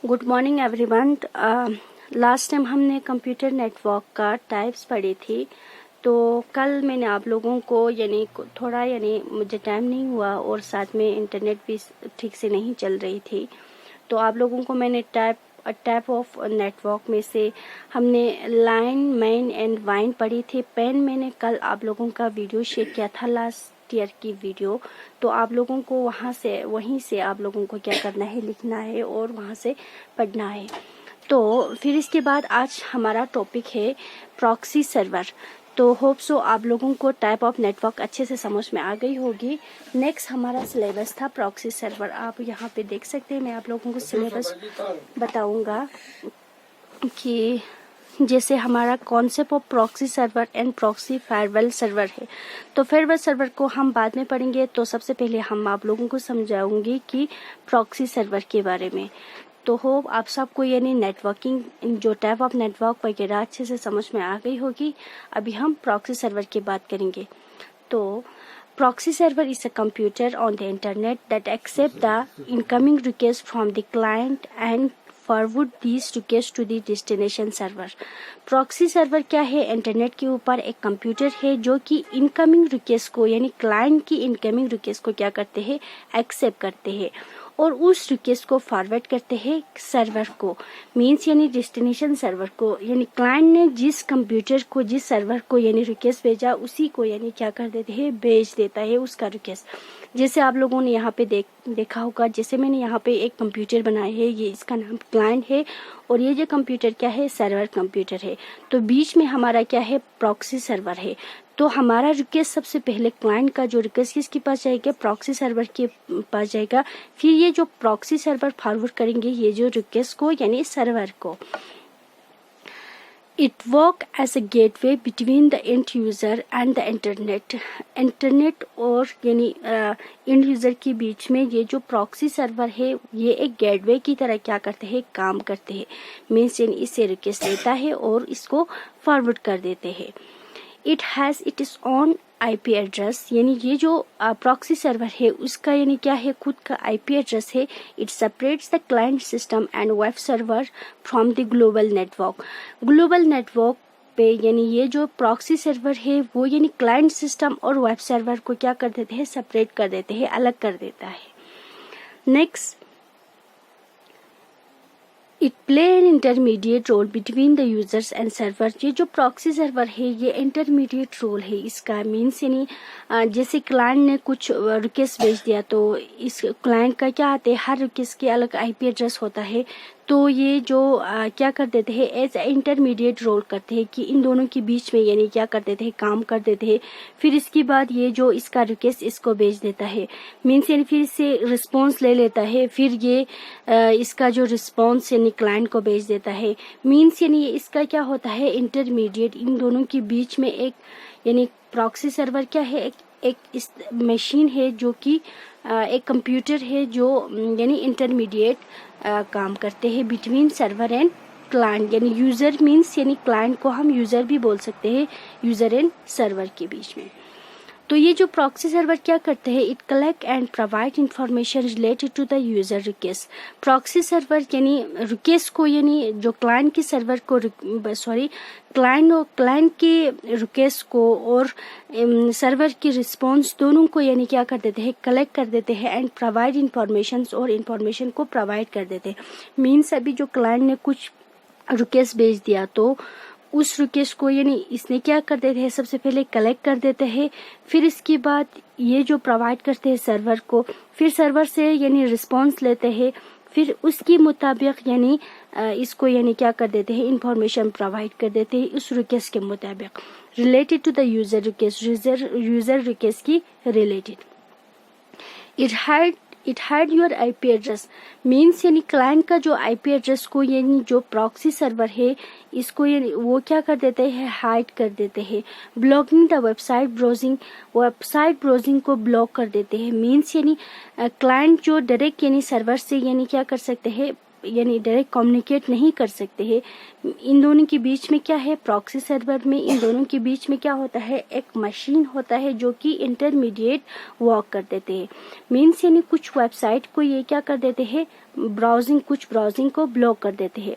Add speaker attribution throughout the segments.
Speaker 1: Good morning everyone. Last time हमने computer network का types पढ़ी थी, तो कल मैंने आप लोगों को थोड़ा मुझे टाइम नहीं हुआ और साथ में इंटरनेट भी ठीक से नहीं चल रही थी, तो आप लोगों को मैंने टाइप ऑफ नेटवर्क में से हमने लाइन, मेन एंड वाइन पढ़ी थी। पेन मैंने कल आप लोगों का वीडियो शेयर किया था, लास्ट ईयर की वीडियो, तो आप लोगों को वहीं से आप लोगों को क्या करना है, लिखना है और वहाँ से पढ़ना है। तो फिर इसके बाद आज हमारा टॉपिक है प्रॉक्सी सर्वर। तो होप सो आप लोगों को टाइप ऑफ नेटवर्क अच्छे से समझ में आ गई होगी। नेक्स्ट हमारा सिलेबस था प्रॉक्सी सर्वर। आप यहाँ पे देख सकते हैं, मैं आप लोगों को सिलेबस बताऊंगा कि जैसे हमारा concept of proxy server and proxy firewall server है। तो फायरवॉल सर्वर को हम बाद में पढ़ेंगे, तो सबसे पहले हम आप लोगों को समझाऊंगी कि प्रॉक्सी सर्वर के बारे में। तो होप आप सबको नेटवर्किंग जो टाइप ऑफ नेटवर्क वगैरह अच्छे से समझ में आ गई होगी। अभी हम प्रॉक्सी सर्वर की बात करेंगे। तो proxy server is a computer on the internet that accept the incoming request from the client and forward this request to the destination server. Proxy server क्या है? इंटरनेट के ऊपर एक कंप्यूटर है जो कि इनकमिंग रिक्वेस्ट को क्लाइंट की इनकमिंग रिक्वेस्ट को क्या करते हैं, एक्सेप्ट करते हैं और उस रिक्वेस्ट को फॉरवर्ड करते हैं सर्वर को, मीन्स डेस्टिनेशन सर्वर को। क्लाइंट ने जिस कंप्यूटर को, जिस सर्वर को रिक्वेस्ट भेजा, उसी को क्या कर देते हैं, भेज देता है उसका रिक्वेस्ट। जैसे आप लोगों ने यहाँ पे देखा होगा, जैसे मैंने यहाँ पे एक कंप्यूटर बनाया है, ये इसका नाम क्लाइंट है और ये जो कंप्यूटर क्या है, सर्वर कंप्यूटर है। तो बीच में हमारा क्या है, प्रॉक्सी सर्वर है। तो हमारा रिक्वेस्ट सबसे पहले क्लाइंट का जो रिक्वेस्ट किसके पास जाएगा, प्रॉक्सी सर्वर के पास जाएगा। फिर ये जो प्रॉक्सी सर्वर फॉरवर्ड करेंगे ये जो रिक्वेस्ट को सर्वर को। It work as a gateway between the end user and the internet। Internet और एंड यूजर के बीच में ये जो प्रॉक्सी सर्वर है ये एक गेटवे की तरह क्या करते हैं, काम करते हैं। मीन्स इससे रिक्वेस्ट लेता है और इसको फॉरवर्ड कर देते हैं। It has its own IP address, ये जो प्रॉक्सी सर्वर है उसका क्या है, खुद का आईपी एड्रेस है। It separates the client system and web server from the global network. Global network पे ये जो प्रॉक्सी सर्वर है वो क्लाइंट सिस्टम और वेब सर्वर को क्या कर देते हैं, सेपरेट कर देते हैं, अलग कर देता है। Next, it play an intermediate role between the users and server. ये जो प्रॉक्सी सर्वर है ये इंटरमीडिएट रोल है इसका। मीन्स जैसे क्लाइंट ने कुछ रिक्वेस्ट भेज दिया तो इस क्लाइंट का क्या आते हैं, हर रिक्वेस्ट के अलग आईपी एड्रेस होता है। तो ये जो क्या कर देते हैं, एज इंटरमीडिएट रोल करते हैं कि इन दोनों के बीच में क्या कर देते हैं, काम कर देते हैं। फिर इसके बाद ये जो इसका रिक्वेस्ट इसको भेज देता है, मीन्स फिर इससे रिस्पॉन्स ले लेता है। फिर ये इसका जो रिस्पॉन्स क्लाइंट को भेज देता है। मीन्स इसका क्या होता है, इंटरमीडिएट इन दोनों के बीच में एक प्रॉक्सी सर्वर क्या है, एक इस मशीन है जो कि एक कंप्यूटर है जो इंटरमीडिएट काम करते हैं between server and client. User means client को हम यूजर भी बोल सकते हैं, यूजर एंड सर्वर के बीच में। तो ये जो प्रॉक्सी सर्वर क्या करते हैं, it collect and provide information related to the user request. Proxy server request को जो क्लाइंट के सर्वर को क्लाइंट के रिक्वेस्ट को और सर्वर की रिस्पॉन्स दोनों को क्या कर देते हैं, कलेक्ट कर देते हैं एंड प्रोवाइड इंफॉर्मेशन और इंफॉर्मेशन को प्रोवाइड कर देते हैं। मीन्स अभी जो क्लाइंट ने कुछ रिक्वेस्ट भेज दिया तो उस रिक्वेस्ट को इसने क्या कर देते हैं, सबसे पहले कलेक्ट कर देते हैं। फिर इसके बाद ये जो प्रोवाइड करते हैं सर्वर को, फिर सर्वर से रिस्पॉन्स लेते हैं। फिर उसके मुताबिक इसको क्या कर देते हैं, इंफॉर्मेशन प्रोवाइड कर देते हैं उस रिक्वेस्ट के मुताबिक related to the user request, user request की related. It had your IP address. Means client का जो आईपी एड्रेस को जो प्रॉक्सी सर्वर है इसको वो क्या कर देते हैं, हाइड कर देते हैं। ब्लॉकिंग द वेबसाइट ब्राउजिंग को ब्लॉक कर देते हैं। मीन्स क्लाइंट जो डायरेक्ट सर्वर से क्या कर सकते हैं, यानी डायरेक्ट कम्युनिकेट नहीं कर सकते हैं। इन दोनों के बीच में क्या है, प्रॉक्सी सर्वर में इन दोनों के बीच में क्या होता है, एक मशीन होता है जो कि इंटरमीडिएट वर्क कर देते हैं। मीन्स यानी कुछ वेबसाइट को ये क्या कर देते हैं, कुछ ब्राउजिंग को ब्लॉक कर देते हैं।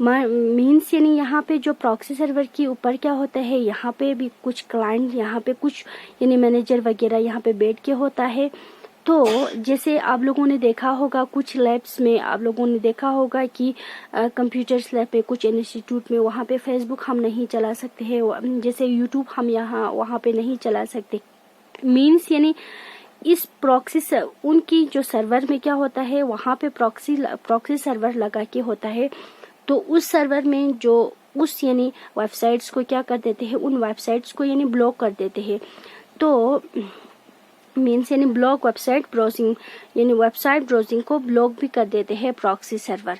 Speaker 1: मीन्स यानी यहाँ पे जो प्रॉक्सी सर्वर के ऊपर क्या होता है, यहाँ पे भी कुछ क्लाइंट, यहाँ पे कुछ यानी मैनेजर वगैरह यहाँ पे बैठ के होता है। तो जैसे आप लोगों ने देखा होगा कुछ लैब्स में, आप लोगों ने देखा होगा कि कंप्यूटर्स लैब पे कुछ इंस्टीट्यूट में वहाँ पे फेसबुक हम नहीं चला सकते हैं, जैसे यूट्यूब हम वहाँ पे नहीं चला सकते। मीन्स यानी इस प्रॉक्सी उनकी जो सर्वर में क्या होता है, वहाँ पे प्रॉक्सी सर्वर लगा के होता है। तो उस सर्वर में जो उस यानी वेबसाइट्स को क्या कर देते हैं, उन वेबसाइट्स को यानी ब्लॉक कर देते हैं। तो मीन्स यानी ब्लॉक वेबसाइट ब्राउजिंग, यानी वेबसाइट ब्राउजिंग को ब्लॉक भी कर देते हैं proxy server.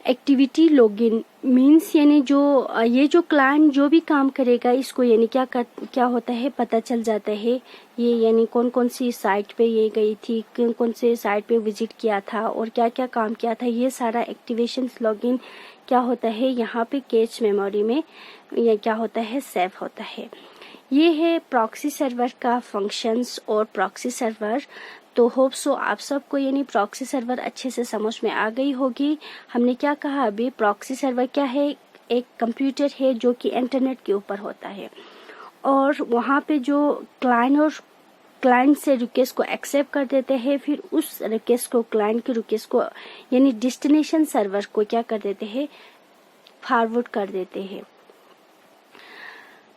Speaker 1: Activity login means यानी जो ये जो क्लाइंट जो भी काम करेगा इसको यानी क्या होता है, पता चल जाता है ये यानी कौन कौन सी साइट पे ये गई थी, कौन कौन से साइट पे विजिट किया था और क्या क्या काम किया था, ये सारा एक्टिवेशन लॉगिन क्या होता है यहाँ पे कैश मेमोरी में ये क्या होता है, सेव होता है। ये है प्रॉक्सी सर्वर का फंक्शंस और प्रॉक्सी सर्वर। तो होप सो आप सबको यानी प्रॉक्सी सर्वर अच्छे से समझ में आ गई होगी। हमने क्या कहा अभी, प्रॉक्सी सर्वर क्या है, एक कंप्यूटर है जो कि इंटरनेट के ऊपर होता है और वहाँ पे जो क्लाइंट से रिक्वेस्ट को एक्सेप्ट कर देते हैं, फिर उस रिक्वेस्ट को क्लाइंट की रिक्वेस्ट को यानी डेस्टिनेशन सर्वर को क्या कर देते हैं, फॉरवर्ड कर देते हैं।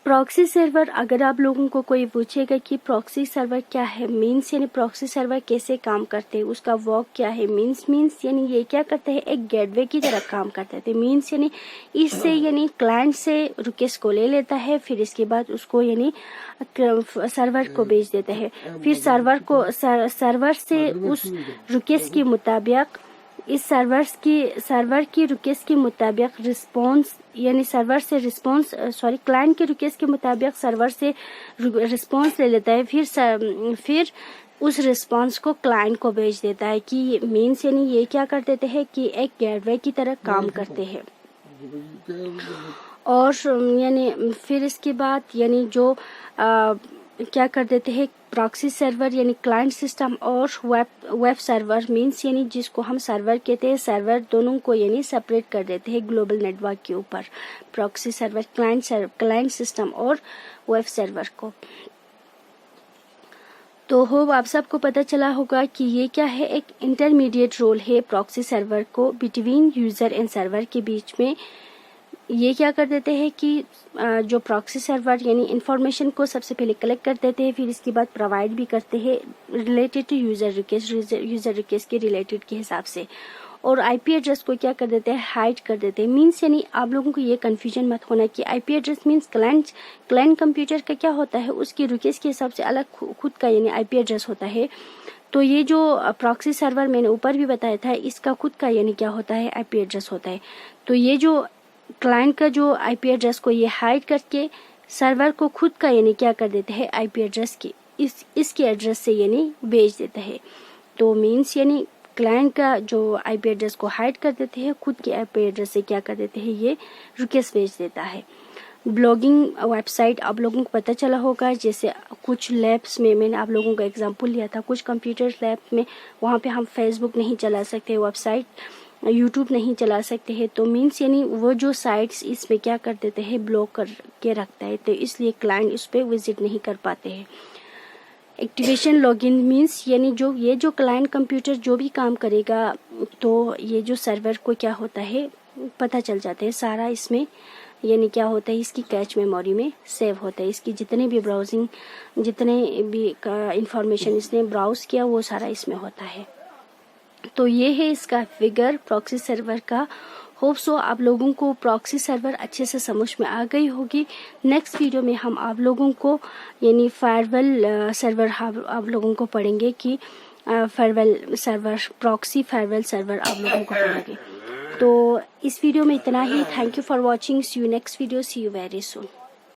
Speaker 1: प्रॉक्सी सर्वर, अगर आप लोगों को कोई पूछेगा कि प्रॉक्सी सर्वर क्या है, मीन्स यानी प्रॉक्सी सर्वर कैसे काम करते हैं, उसका वर्क क्या है, मीन्स यानी ये क्या करते हैं, एक गेटवे की तरह काम करते थे। मीन्स यानी इससे यानी क्लाइंट से रिक्वेस्ट को ले लेता है, फिर इसके बाद उसको यानी सर्वर को भेज देता है, फिर सर्वर से उस रिक्वेस्ट के मुताबिक इस सर्वर की रिक्वेस्ट के मुताबिक रिस्पॉन्स यानी क्लाइंट की रिक्वेस्ट के मुताबिक सर्वर से रिस्पॉन्स ले लेता है, फिर उस रिस्पॉन्स को क्लाइंट को भेज देता है। कि मीन्स यानी ये क्या कर देते हैं कि एक गेटवे की तरह काम करते हैं। और यानी फिर इसके बाद यानी जो क्या कर देते हैं, प्रॉक्सी सर्वर यानी क्लाइंट सिस्टम और वेब सर्वर मीन्स यानी जिसको हम सर्वर कहते हैं, सर्वर दोनों को यानी सेपरेट कर देते हैं ग्लोबल नेटवर्क के ऊपर। प्रॉक्सी सर्वर क्लाइंट सिस्टम और वेब सर्वर को। तो होप आप सबको पता चला होगा कि ये क्या है, एक इंटरमीडिएट रोल है प्रॉक्सी सर्वर को बिटवीन यूजर एंड सर्वर के बीच में। ये क्या कर देते हैं कि जो प्रॉक्सी सर्वर यानी इंफॉर्मेशन को सबसे पहले कलेक्ट कर देते हैं, फिर इसके बाद प्रोवाइड भी करते हैं रिलेटेड टू यूजर रिक्वेस्ट के रिलेटेड के हिसाब से। और आईपी एड्रेस को क्या कर देते हैं, हाइड कर देते हैं। मीन्स यानी आप लोगों को ये कंफ्यूजन मत होना कि IP address means client computer का क्या होता है, उसकी रिक्वेस्ट के हिसाब से अलग खुद का यानी आईपी एड्रेस होता है। तो ये जो प्रॉक्सी सर्वर मैंने ऊपर भी बताया था, इसका खुद का यानी क्या होता है, आईपी एड्रेस होता है। तो ये जो क्लाइंट का जो आईपी एड्रेस को ये हाइड करके सर्वर को खुद का यानी क्या कर देते हैं, आईपी एड्रेस की इसके एड्रेस से यानी भेज देता है। तो मीन्स यानी क्लाइंट का जो आईपी एड्रेस को हाइड कर देते हैं, खुद के आईपी एड्रेस से क्या कर देते हैं, ये रिक्वेस्ट भेज देता है। ब्लॉगिंग वेबसाइट आप लोगों को पता चला होगा, जैसे कुछ लैब्स में मैंने आप लोगों का एग्जांपल लिया था, कुछ कंप्यूटर लैब में वहाँ पे हम फेसबुक नहीं चला सकते, वेबसाइट यूट्यूब नहीं चला सकते हैं। तो मीन्स यानी वो जो साइट्स इसमें क्या कर देते हैं, ब्लॉक करके रखता है, तो इसलिए क्लाइंट इस पर विजिट नहीं कर पाते हैं। एक्टिवेशन लॉगिन मीन्स यानी ये जो क्लाइंट कंप्यूटर जो भी काम करेगा, तो ये जो सर्वर को क्या होता है, पता चल जाता है सारा इसमें यानी क्या होता है, इसकी कैश मेमोरी में सेव होता है। इसकी जितने भी इंफॉर्मेशन इसने ब्राउज किया वो सारा इसमें होता है। तो ये है इसका फिगर प्रॉक्सी सर्वर का। होप सो आप लोगों को प्रॉक्सी सर्वर अच्छे से समझ में आ गई होगी। नेक्स्ट वीडियो में हम आप लोगों को यानी फायरवेल सर्वर आप लोगों को पढ़ेंगे कि प्रॉक्सी फायरवेल सर्वर आप लोगों को पढ़ेंगे। तो इस वीडियो में इतना ही। Thank you for watching. See you next video. See you very soon.